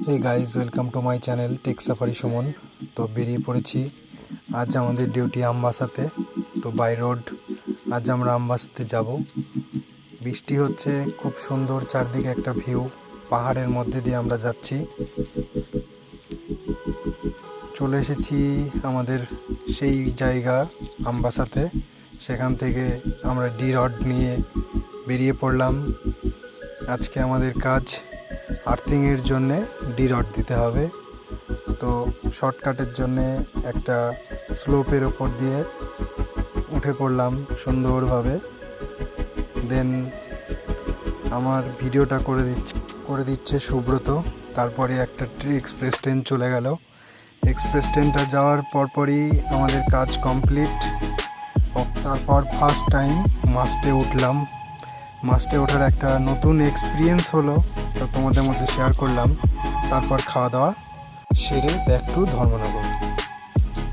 Hey guys, welcome to my channel tech safari Suman. তো বেরিয়ে পড়েছি। আজ আমাদের ডিউটি আমবাসাতে। তো বাই রোড আজ আমরা আমবাসাতে যাব। বৃষ্টি হচ্ছে, খুব সুন্দর চারদিকে একটা ভিউ। পাহাড়ের মধ্যে দিয়ে আমরা যাচ্ছি। চলে এসেছি আমাদের সেই জায়গা আমবাসাতে। সেখান থেকে আমরা ডি রড নিয়ে বেরিয়ে পড়লাম। আজকে আমাদের কাজ আর্থিংয়ের জন্যে ডি রড দিতে হবে। তো শর্টকাটের জন্যে একটা স্লোপের ওপর দিয়ে উঠে পড়লাম সুন্দরভাবে। দেন আমার ভিডিওটা করে দিচ্ছে সুব্রত। তারপরে একটা এক্সপ্রেস ট্রেন চলে গেল। এক্সপ্রেস ট্রেনটা যাওয়ার পরপরই আমাদের কাজ কমপ্লিট। তারপর ফার্স্ট টাইম মাস্টে উঠলাম। মাস্টে ওঠার একটা নতুন এক্সপিরিয়েন্স হলো, তো তোমাদের মধ্যে শেয়ার করলাম। তারপর খাওয়া দাওয়া সেরে ব্যাক টু ধর্মনগর।